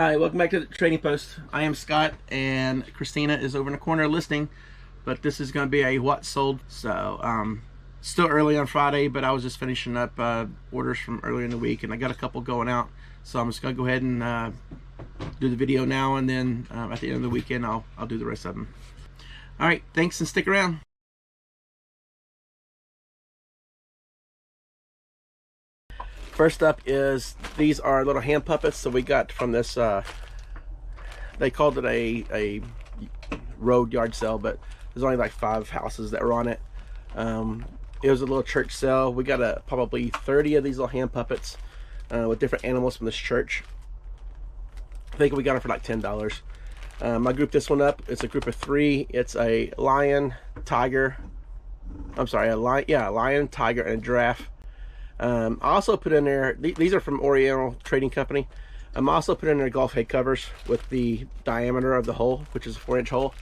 Hi, welcome back to the Trading Post. I am Scott, and Christina is over in the corner listening, but this is going to be a what sold. So, still early on Friday, but I was just finishing up orders from earlier in the week, and I got a couple going out. So I'm just going to go ahead and do the video now, and then at the end of the weekend, I'll do the rest of them. All right, thanks, and stick around. First up is, these are little hand puppets that we got from this, they called it a road yard sale, but there's only like 5 houses that were on it. It was a little church sale. We got probably 30 of these little hand puppets with different animals from this church. I think we got them for like $10. I grouped this one up. It's a group of 3. It's a lion, tiger. I'm sorry, a lion, tiger, and a giraffe. I also put in there, these are from Oriental Trading Company. I'm also putting in there golf hay covers with the diameter of the hole, which is a 4-inch hole,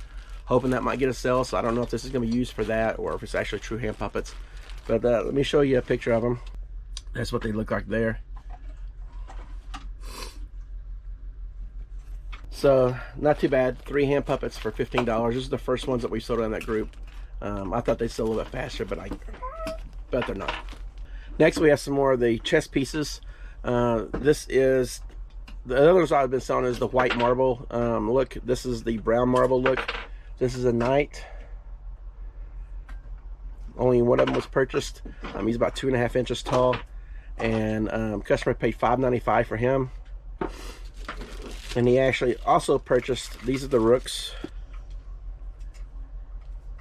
hoping that might get a sale. So I don't know if this is going to be used for that or if it's actually true hand puppets. But let me show you a picture of them. That's what they look like there. So not too bad. 3 hand puppets for $15. This is the first ones that we sold in that group. I thought they'd sell a little bit faster, but they're not. Next, we have some more of the chess pieces. This is, the others I've been selling is the white marble look. This is the brown marble look. This is a knight. Only one of them was purchased. He's about 2.5 inches tall, and customer paid $5.95 for him. And he actually also purchased, these are the rooks.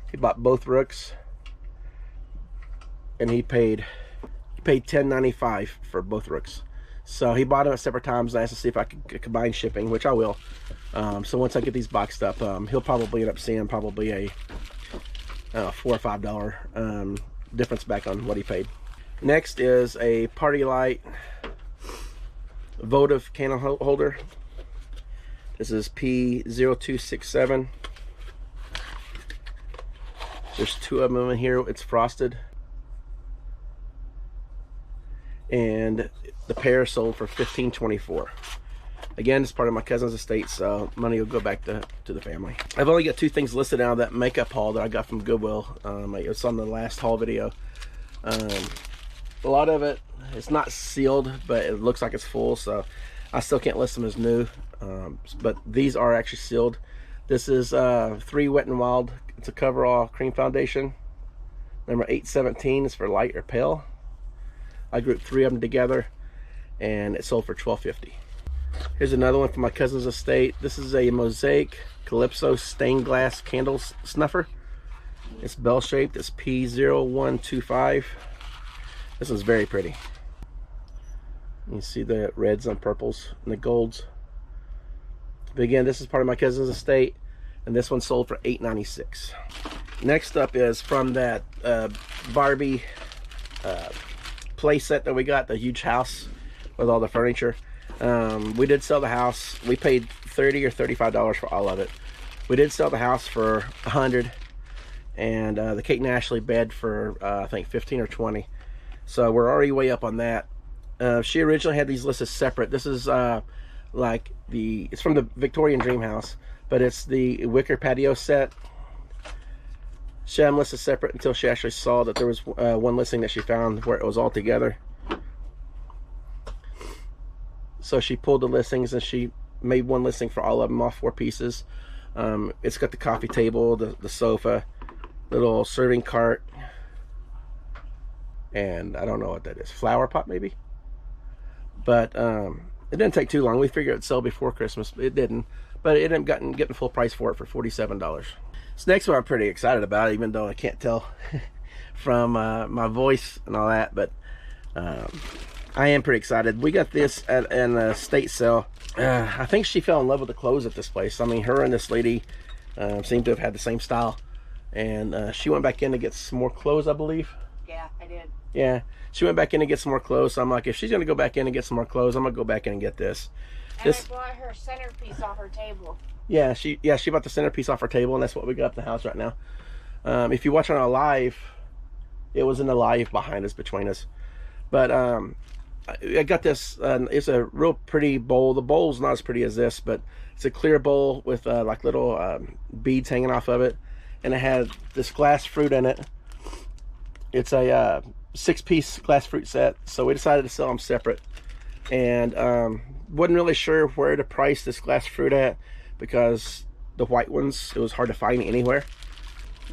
He bought both rooks, and he paid $10.95 for both rooks. So he bought them at separate times. I asked to see if I could combine shipping, which I will. So once I get these boxed up, he'll probably end up seeing probably a $4 or $5 difference back on what he paid. Next is a party light votive candle holder. This is P0267. There's 2 of them in here. It's frosted. And the pair sold for $15.24. Again, it's part of my cousin's estate, so money will go back to the family. I've only got 2 things listed out of that makeup haul that I got from Goodwill. It's on the last haul video. A lot of it, it's not sealed, but it looks like it's full, so I still can't list them as new. But these are actually sealed. This is 3 Wet n Wild. It's a coverall cream foundation. Number 817 is for light or pale. I grouped 3 of them together, and it sold for $12.50. Here's another one from my cousin's estate. This is a Mosaic Calypso stained glass candle snuffer. It's bell shaped. It's P0125. This one's very pretty. You see the reds and purples and the golds. But again, this is part of my cousin's estate, and this one sold for $8.96. Next up is from that Barbie play set that we got, the huge house with all the furniture. We did sell the house. We paid $30 or $35 for all of it. We did sell the house for $100, and the Kate and Ashley bed for I think $15 or $20. So we're already way up on that. She originally had these listed separate. This is like it's from the Victorian Dream House, but it's the Wicker Patio Set. She had them listed separate until she actually saw that there was one listing that she found where it was all together. So she pulled the listings and she made one listing for all of them, all 4 pieces. It's got the coffee table, the sofa, little serving cart, and I don't know what that is, flower pot maybe. But it didn't take too long. We figured it'd sell before Christmas. It didn't, but it ended up getting full price for it for $47. This next one I'm pretty excited about, even though I can't tell from my voice and all that, but I am pretty excited. We got this at an estate sale. I think she fell in love with the clothes at this place. I mean, her and this lady seem to have had the same style, and she went back in to get some more clothes, I believe. Yeah, I did. Yeah, she went back in to get some more clothes. So I'm like, if she's gonna go back in and get some more clothes, I'm gonna go back in and get this. And I bought her centerpiece off her table. Yeah, she bought the centerpiece off her table, and that's what we got up in the house right now. If you watch on our live, it was in the live behind us, between us. But I got this. It's a real pretty bowl. The bowl's not as pretty as this, but it's a clear bowl with like little beads hanging off of it, and it had this glass fruit in it. It's a 6-piece glass fruit set, so we decided to sell them separate. And wasn't really sure where to price this glass fruit at, because the white ones, it was hard to find anywhere.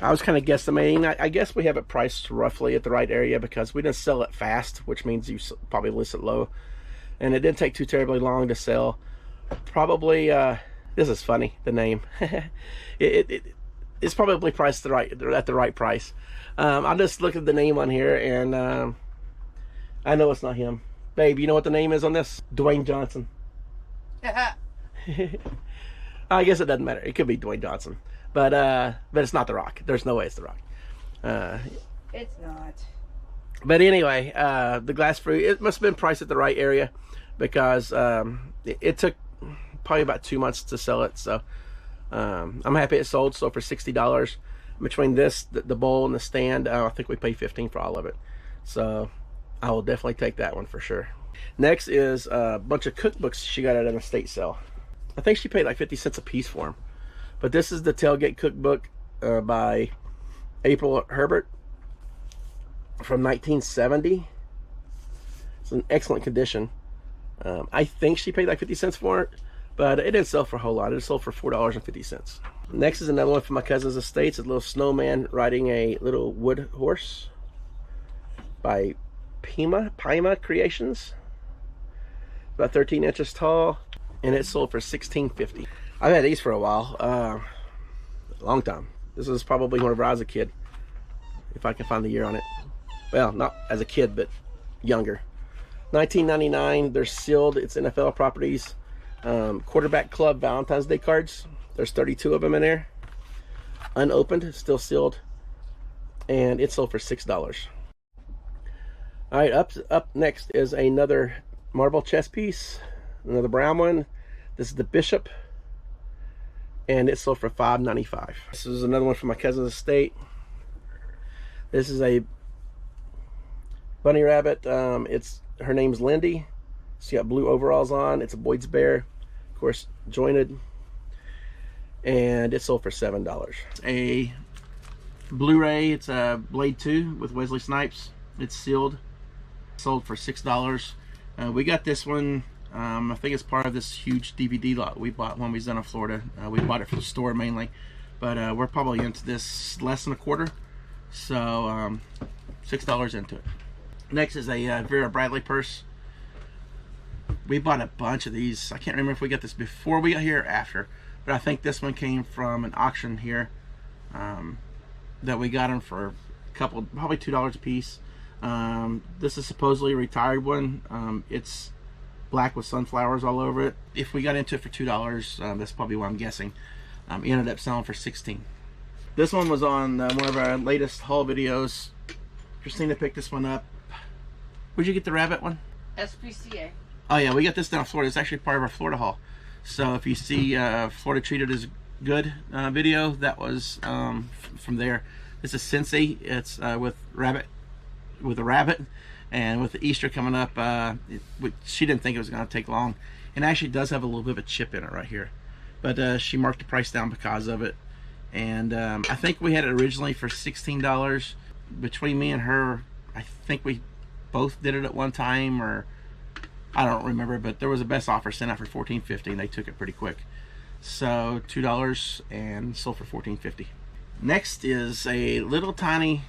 I was kind of guesstimating. I guess we have it priced roughly at the right area, because we didn't sell it fast, which means you probably list it low. And it didn't take too terribly long to sell. Probably, this is funny, the name. It's probably priced at the right price. I just looked at the name on here, and I know it's not him. Babe, you know what the name is on this? Dwayne Johnson. I guess it doesn't matter. It could be Dwayne Johnson. But it's not The Rock. There's no way it's The Rock. It's not. But anyway, the glass fruit, it must have been priced at the right area, because it took probably about 2 months to sell it. So I'm happy it sold. So for $60 between this, the bowl, and the stand, I think we paid $15 for all of it. So I will definitely take that one for sure. Next is a bunch of cookbooks she got at an estate sale. I think she paid like 50 cents a piece for them. But this is the Tailgate Cookbook by April Herbert from 1970. It's in excellent condition. I think she paid like 50 cents for it, but it didn't sell for a whole lot. It sold for $4.50. Next is another one from my cousin's estate. It's a little snowman riding a little wood horse by Pima Creations. About 13 inches tall, and it sold for $16.50. I've had these for a while, a long time. This is probably whenever I was a kid, if I can find the year on it. Well, not as a kid, but younger. 1999. They're sealed. It's NFL properties. Quarterback Club Valentine's Day cards. There's 32 of them in there. Unopened, still sealed, and it sold for $6. All right, up next is another marble chess piece, another brown one. This is the Bishop, and it sold for $5.95. This is another one from my cousin's estate. This is a bunny rabbit. Her name's Lindy. She got blue overalls on. It's a Boyd's bear, of course, jointed, and it sold for $7. A Blu-ray. It's a Blade 2 with Wesley Snipes. It's sealed. Sold for $6. We got this one. I think it's part of this huge DVD lot we bought when we was down in Florida. We bought it from the store mainly, but we're probably into this less than a quarter, so $6 into it. Next is a Vera Bradley purse. We bought a bunch of these. I can't remember if we got this before we got here or after, but I think this one came from an auction here that we got them for a couple, probably $2 a piece. This is supposedly a retired one. It's black with sunflowers all over it. If we got into it for $2, that's probably what I'm guessing. We ended up selling for $16. This one was on one of our latest haul videos. Christina picked this one up. Where'd you get the rabbit one? SPCA. Oh yeah, we got this down in Florida. It's actually part of our Florida haul. So if you see Florida Treated Is Good video, that was from there. This is Cincy. It's with a rabbit, and with the Easter coming up, she didn't think it was going to take long, and actually does have a little bit of a chip in it right here, but she marked the price down because of it. And I think we had it originally for $16. Between me and her, I think we both did it at one time, or I don't remember, but there was a best offer sent out for $14.50, and they took it pretty quick. So $2 and sold for $14.50. Next is a little tiny,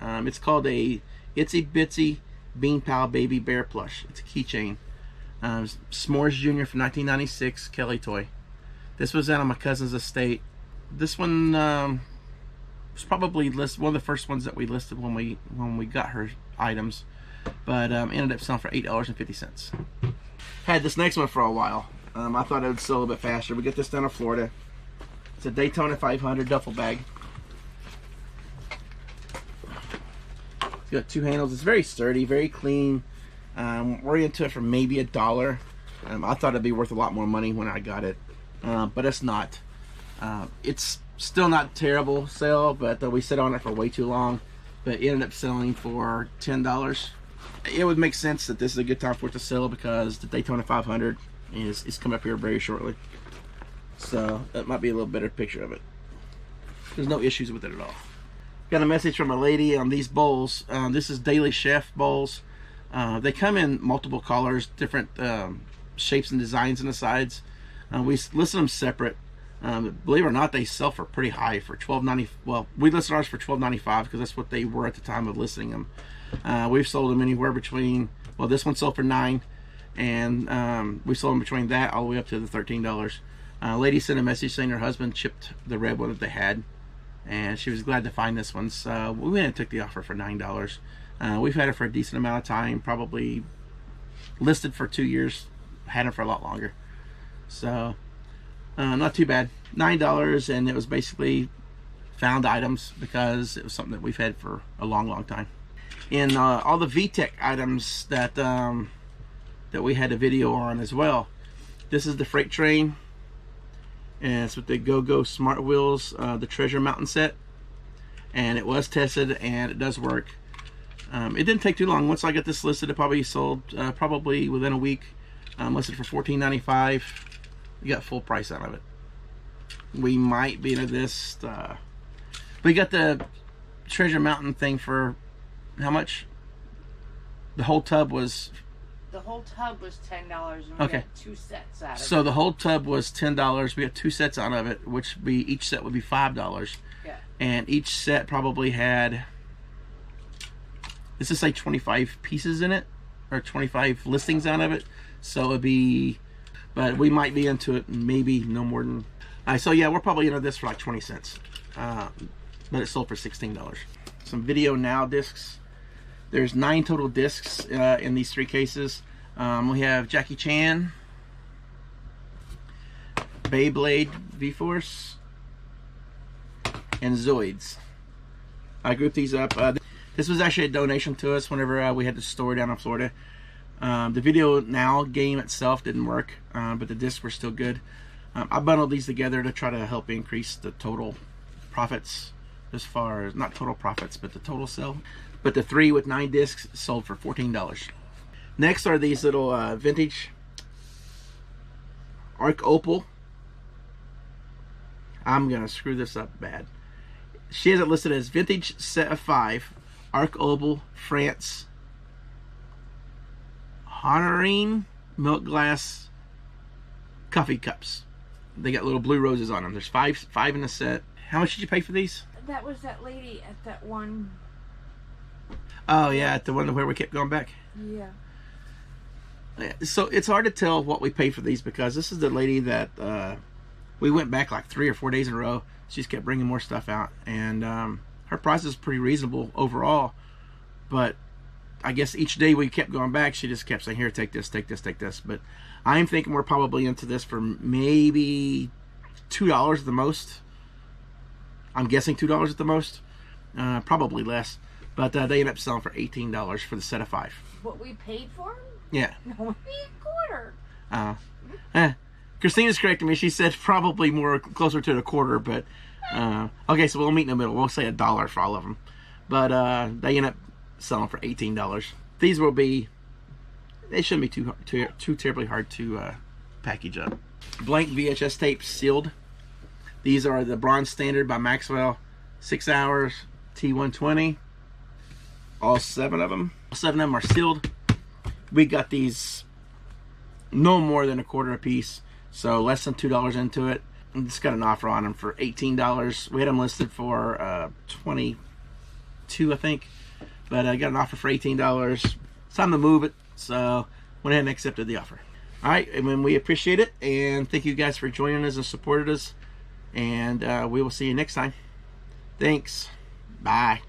it's called a Itsy Bitsy Bean Pal Baby Bear Plush. It's a keychain. S'mores Jr. from 1996, Kelly toy. This was out on my cousin's estate. This one was probably one of the first ones that we listed when we got her items, but ended up selling for $8.50. Had this next one for a while. I thought it would sell a little bit faster. We get this down in Florida. It's a Daytona 500 duffel bag. It's got two handles. It's very sturdy, very clean. We're into it for maybe $1. I thought it'd be worth a lot more money when I got it, but it's not. It's still not terrible sale, but we sit on it for way too long. But it ended up selling for $10. it would make sense that this is a good time for it to sell because the Daytona 500 is coming up here very shortly. So that might be a little better picture of it. There's no issues with it at all. Got a message from a lady on these bowls. This is Daily Chef bowls. They come in multiple colors, different shapes and designs on the sides. We listed them separate. Believe it or not, they sell for pretty high, for $12.90. Well, we listed ours for $12.95 because that's what they were at the time of listing them. We've sold them anywhere between, well, this one sold for $9, and we sold them between that all the way up to the $13. Lady sent a message saying her husband chipped the red one that they had, and she was glad to find this one. So we went and took the offer for $9. We've had it for a decent amount of time, probably listed for 2 years, had it for a lot longer. So not too bad. $9, and it was basically found items because it was something that we've had for a long time. In all the VTech items that that we had a video on as well. This is the freight train, and it's with the Go Smart Wheels, the Treasure Mountain set, and it was tested and it does work. It didn't take too long. Once I got this listed, it probably sold probably within a week. Listed for $14.95. You got full price out of it. We might be into this. We got the Treasure Mountain thing for how much? The whole tub was. The whole tub was $10, and we got 2 sets out of it. So the whole tub was $10. We got 2 sets out of it, which each set would be $5. Yeah. And each set probably had, let's just say 25 pieces in it, or 25 listings out of it. So it'd be, but we might be into it maybe no more than. So yeah, we're probably into this for like 20 cents. But it sold for $16. Some Video Now discs. There's 9 total discs in these 3 cases. We have Jackie Chan, Beyblade V-Force, and Zoids. I grouped these up. This was actually a donation to us whenever we had the store down in Florida. The Video Now game itself didn't work, but the discs were still good. I bundled these together to try to help increase the total profits, as far as, not total profits, but the total sale. But the 3 with 9 discs sold for $14. Next are these little vintage Arc Opal. I'm gonna screw this up bad. She has it listed as vintage set of 5 Arc Opal France Honorine milk glass coffee cups. They got little blue roses on them. There's five in the set. How much did you pay for these? That was that lady at that one. Oh yeah, at the one where we kept going back. Yeah. So it's hard to tell what we paid for these because this is the lady that we went back like 3 or 4 days in a row. She just kept bringing more stuff out, and her price is pretty reasonable overall. But I guess each day we kept going back, she just kept saying, "Here, take this, take this, take this." But I'm thinking we're probably into this for maybe $2 at the most. I'm guessing $2 at the most, probably less. But they ended up selling for $18 for the set of 5. What we paid for them? Yeah. No, a quarter. Christina's correcting me. She said probably more closer to the quarter, but okay, so we'll meet in the middle. We'll say $1 for all of them. But they end up selling for $18. These will be, they shouldn't be too terribly hard to package up. Blank VHS tape sealed. These are the Bronze Standard by Maxwell, 6 hours, T120. All 7 of them. 7 of them are sealed. We got these no more than a quarter a piece, so less than $2 into it. And it's got an offer on them for $18. We had them listed for $22, I think, but I got an offer for $18. It's time to move it, so went ahead and accepted the offer. All right, and we appreciate it, and thank you guys for joining us and supported us, and we will see you next time. Thanks. Bye.